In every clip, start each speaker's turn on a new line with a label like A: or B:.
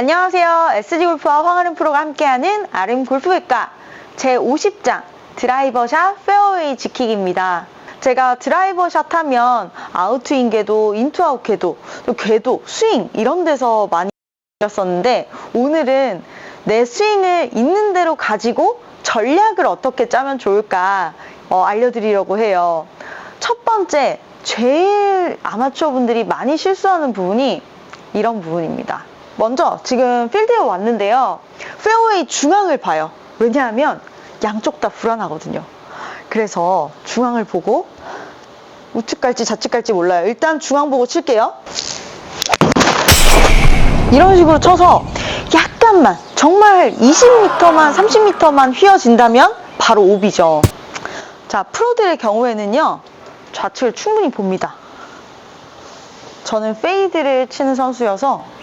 A: 안녕하세요. SG골프와 황아름 프로가 함께하는 아름 골프백과 제50장 드라이버샷 페어웨이 지키기입니다. 제가 드라이버샷 하면 아웃트인 궤도, 인투아웃 궤도, 또 궤도, 스윙 이런 데서 많이 배웠었는데 오늘은 내 스윙을 있는 대로 가지고 전략을 어떻게 짜면 좋을까 알려드리려고 해요. 첫 번째, 제일 아마추어 분들이 많이 실수하는 부분이 이런 부분입니다. 먼저 지금 필드에 왔는데요. 페어웨이 중앙을 봐요. 왜냐하면 양쪽 다 불안하거든요. 그래서 중앙을 보고 우측 갈지 좌측 갈지 몰라요. 일단 중앙 보고 칠게요. 이런 식으로 쳐서 약간만, 정말 20m만 30m만 휘어진다면 바로 오비죠. 자, 프로들의 경우에는요, 좌측을 충분히 봅니다. 저는 페이드를 치는 선수여서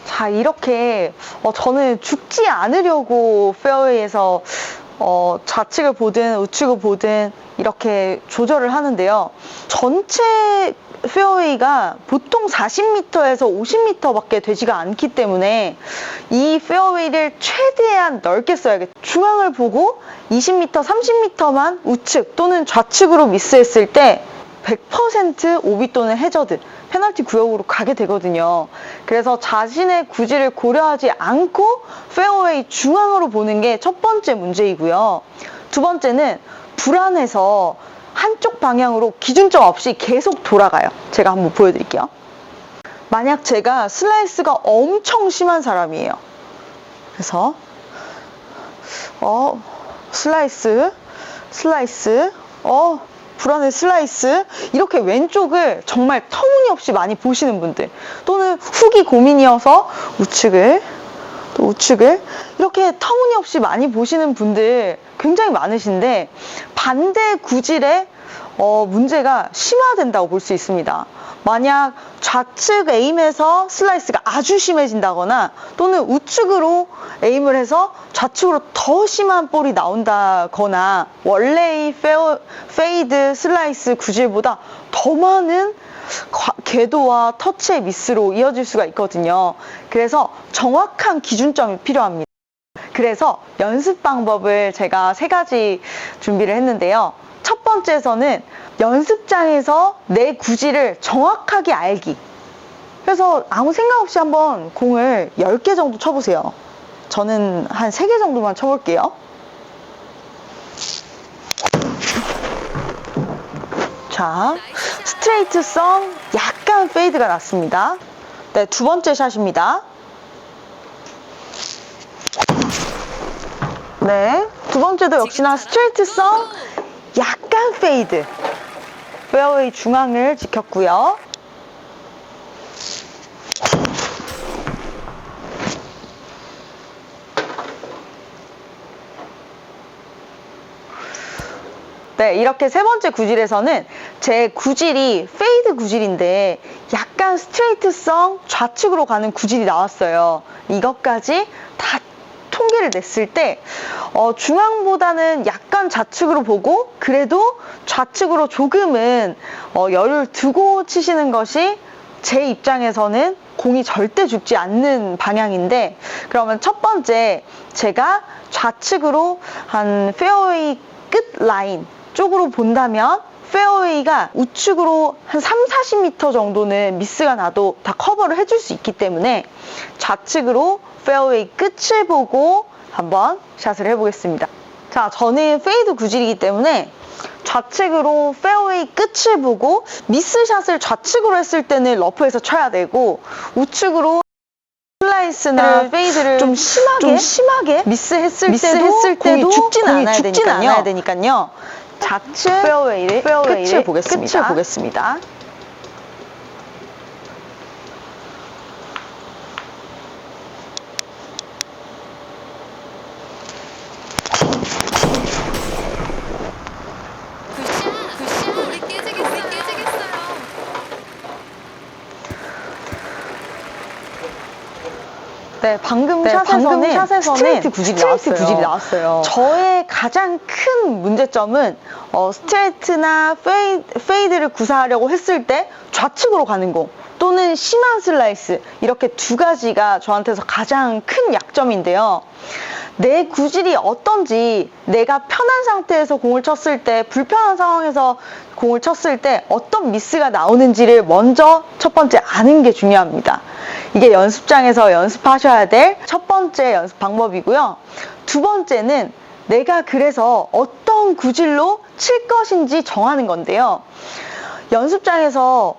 A: 자, 이렇게 저는 죽지 않으려고 페어웨이에서 좌측을 보든 우측을 보든 이렇게 조절을 하는데요. 전체 페어웨이가 보통 40m에서 50m 밖에 되지가 않기 때문에 이 페어웨이를 최대한 넓게 써야겠죠. 중앙을 보고 20m, 30m만 우측 또는 좌측으로 미스했을 때 100% 오비 또는 해저드, 페널티 구역으로 가게 되거든요. 그래서 자신의 구질을 고려하지 않고 페어웨이 중앙으로 보는 게 첫 번째 문제이고요. 두 번째는 불안해서 한쪽 방향으로 기준점 없이 계속 돌아가요. 제가 한번 보여드릴게요. 만약 제가 슬라이스가 엄청 심한 사람이에요. 그래서 슬라이스 불안해 슬라이스 이렇게 왼쪽을 정말 터무니없이 많이 보시는 분들, 또는 훅이 고민이어서 우측을 이렇게 터무니없이 많이 보시는 분들 굉장히 많으신데, 반대 구질의 문제가 심화된다고 볼 수 있습니다. 만약 좌측 에임에서 슬라이스가 아주 심해진다거나 또는 우측으로 에임을 해서 좌측으로 더 심한 볼이 나온다거나 원래의 페이드 슬라이스 구질보다 더 많은 궤도와 터치의 미스로 이어질 수가 있거든요. 그래서 정확한 기준점이 필요합니다. 그래서 연습 방법을 제가 3가지 준비를 했는데요. 첫 번째에서는 연습장에서 내 구질을 정확하게 알기. 그래서 아무 생각 없이 한번 공을 10개 정도 쳐보세요. 저는 한 3개 정도만 쳐볼게요. 자, 스트레이트성 약간 페이드가 났습니다. 네, 두 번째 샷입니다. 네, 두 번째도 역시나 스트레이트성 약간 페이드. 페어웨이 중앙을 지켰고요. 네, 이렇게 세 번째 구질에서는 제 구질이 페이드 구질인데 약간 스트레이트성 좌측으로 가는 구질이 나왔어요. 이것까지 다 통계를 냈을 때 중앙보다는 약간 좌측으로 보고 그래도 좌측으로 조금은 열을 두고 치시는 것이 제 입장에서는 공이 절대 죽지 않는 방향인데, 그러면 첫 번째, 제가 좌측으로 한 페어웨이 끝 라인 쪽으로 본다면 페어웨이가 우측으로 한 30-40m 정도는 미스가 나도 다 커버를 해줄 수 있기 때문에 좌측으로 페어웨이 끝을 보고 한번 샷을 해보겠습니다. 자, 저는 페이드 구질이기 때문에 좌측으로 페어웨이 끝을 보고 미스샷을 좌측으로 했을 때는 러프에서 쳐야 되고, 우측으로 슬라이스나 페이드를 좀 심하게 미스했을 때도 공이 죽지는 않아야 되니까요. 좌측 페어웨이를 끝을 보겠습니다.
B: 우리 깨지겠어요.
A: 네, 방금 샷에서는 스트레이트 구질이 나왔어요. 저의 가장 큰 문제점은 스트레이트나 페이드를 구사하려고 했을 때 좌측으로 가는 공 또는 심한 슬라이스, 이렇게 두 가지가 저한테서 가장 큰 약점인데요. 내 구질이 어떤지, 내가 편한 상태에서 공을 쳤을 때, 불편한 상황에서 공을 쳤을 때 어떤 미스가 나오는지를 먼저 첫 번째 아는 게 중요합니다. 이게 연습장에서 연습하셔야 될 첫 번째 연습 방법이고요. 두 번째는 내가 그래서 어떤 구질로 칠 것인지 정하는 건데요. 연습장에서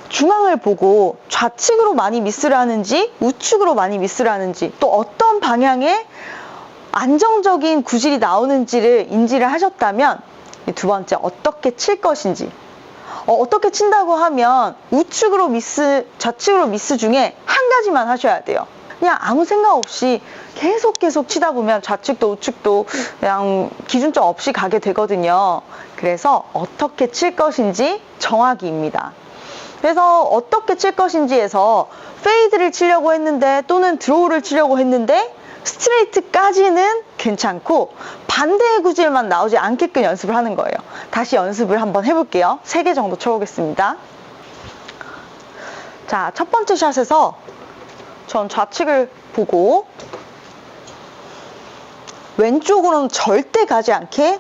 A: 중앙을 보고 좌측으로 많이 미스를 하는지 우측으로 많이 미스를 하는지, 또 어떤 방향에 안정적인 구질이 나오는지를 인지를 하셨다면, 이 두 번째 어떻게 칠 것인지, 어떻게 친다고 하면 우측으로 미스, 좌측으로 미스 중에 한 가지만 하셔야 돼요. 그냥 아무 생각 없이 계속 치다 보면 좌측도 우측도 그냥 기준점 없이 가게 되거든요. 그래서 어떻게 칠 것인지 정하기입니다. 그래서 어떻게 칠 것인지에서 페이드를 치려고 했는데 또는 드로우를 치려고 했는데 스트레이트까지는 괜찮고 반대의 구질만 나오지 않게끔 연습을 하는 거예요. 다시 연습을 한번 해볼게요. 3개 정도 쳐보겠습니다. 자, 첫 번째 샷에서 전 좌측을 보고 왼쪽으로는 절대 가지 않게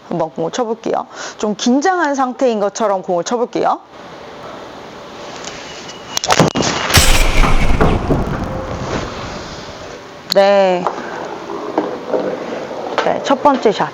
A: 한번 공을 쳐볼게요. 좀 긴장한 상태인 것처럼 공을 쳐볼게요. 네, 첫 번째 샷.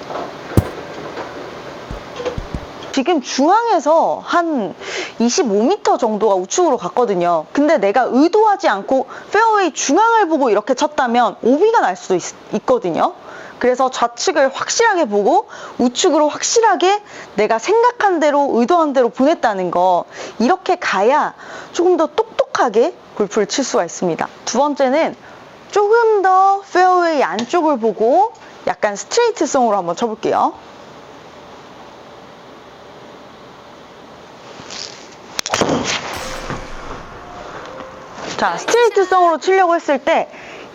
A: 지금 중앙에서 한 25m 정도가 우측으로 갔거든요. 근데 내가 의도하지 않고 페어웨이 중앙을 보고 이렇게 쳤다면 오비가 날 수도 있거든요. 그래서 좌측을 확실하게 보고 우측으로 확실하게 내가 생각한 대로 의도한 대로 보냈다는 거, 이렇게 가야 조금 더 똑똑하게 골프를 칠 수가 있습니다. 두 번째는 조금 더 페어웨이 안쪽을 보고 약간 스트레이트성으로 한번 쳐볼게요. 자, 스트레이트성으로 치려고 했을 때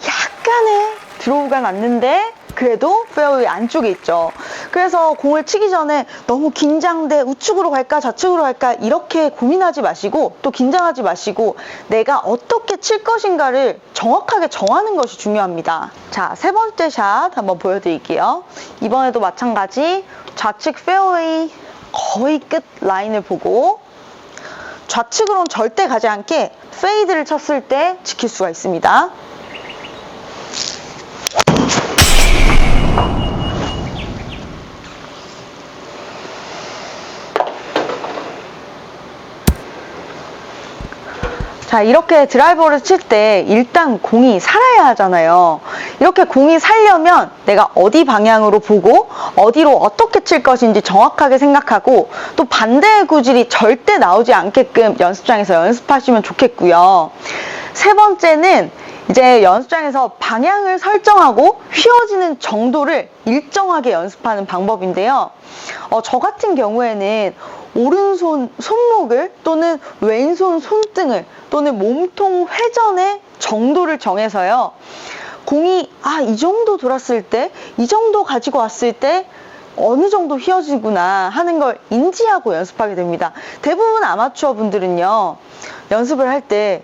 A: 약간의 드로우가 났는데 그래도 페어웨이 안쪽에 있죠. 그래서 공을 치기 전에 너무 긴장돼 우측으로 갈까 좌측으로 갈까 이렇게 고민하지 마시고, 또 긴장하지 마시고 내가 어떻게 칠 것인가를 정확하게 정하는 것이 중요합니다. 자, 세 번째 샷 한번 보여드릴게요. 이번에도 마찬가지 좌측 페어웨이 거의 끝 라인을 보고 좌측으로는 절대 가지 않게 페이드를 쳤을 때 지킬 수가 있습니다. 자, 이렇게 드라이버를 칠 때 일단 공이 살아야 하잖아요. 이렇게 공이 살려면 내가 어디 방향으로 보고 어디로 어떻게 칠 것인지 정확하게 생각하고, 또 반대의 구질이 절대 나오지 않게끔 연습장에서 연습하시면 좋겠고요. 세 번째는 이제 연습장에서 방향을 설정하고 휘어지는 정도를 일정하게 연습하는 방법인데요. 저 같은 경우에는 오른손 손목을 또는 왼손 손등을 또는 몸통 회전의 정도를 정해서요, 공이 이 정도 돌았을 때, 이 정도 가지고 왔을 때 어느 정도 휘어지구나 하는 걸 인지하고 연습하게 됩니다. 대부분 아마추어 분들은요, 연습을 할 때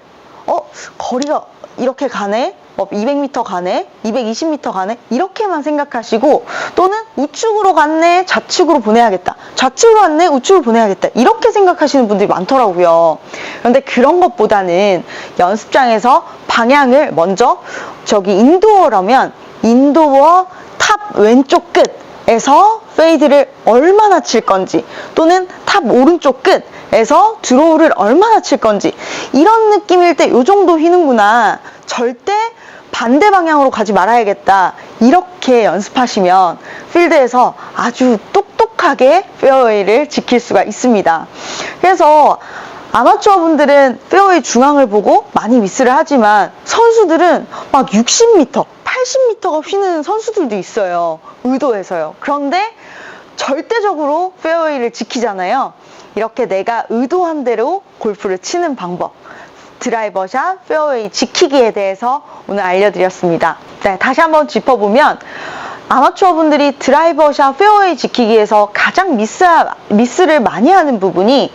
A: 거리가 이렇게 가네, 200m 가네, 220m 가네, 이렇게만 생각하시고, 또는 우측으로 갔네, 좌측으로 보내야겠다, 좌측으로 갔네, 우측으로 보내야겠다, 이렇게 생각하시는 분들이 많더라고요. 그런데 그런 것보다는 연습장에서 방향을 먼저, 저기 인도어라면 인도어 탑 왼쪽 끝에서 페이드를 얼마나 칠 건지, 또는 탑 오른쪽 끝에서 드로우를 얼마나 칠 건지, 이런 느낌일 때 요 정도 휘는구나, 절대 반대 방향으로 가지 말아야겠다, 이렇게 연습하시면 필드에서 아주 똑똑하게 페어웨이를 지킬 수가 있습니다. 그래서 아마추어 분들은 페어웨이 중앙을 보고 많이 미스를 하지만 선수들은 막 60m, 80m가 휘는 선수들도 있어요. 의도해서요. 그런데 절대적으로 페어웨이를 지키잖아요. 이렇게 내가 의도한 대로 골프를 치는 방법, 드라이버샷, 페어웨이 지키기에 대해서 오늘 알려드렸습니다. 네, 다시 한번 짚어보면 아마추어 분들이 드라이버샷, 페어웨이 지키기에서 가장 미스를 많이 하는 부분이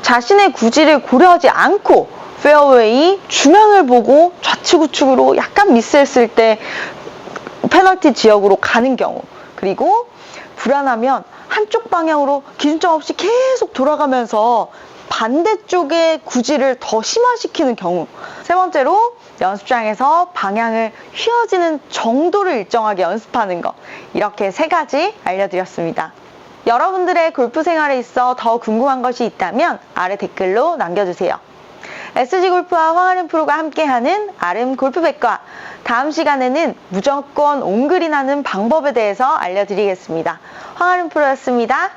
A: 자신의 구질을 고려하지 않고 페어웨이 중앙을 보고 좌측 우측으로 약간 미스했을 때 페널티 지역으로 가는 경우, 그리고 불안하면 한쪽 방향으로 기준점 없이 계속 돌아가면서 반대쪽의 구질을 더 심화시키는 경우, 세 번째로 연습장에서 방향을 휘어지는 정도를 일정하게 연습하는 것, 이렇게 세 가지 알려드렸습니다. 여러분들의 골프 생활에 있어 더 궁금한 것이 있다면 아래 댓글로 남겨주세요. SG골프와 황아름 프로가 함께하는 아름 골프백과, 다음 시간에는 무조건 온그린 하는 방법에 대해서 알려드리겠습니다. 황아름 프로였습니다.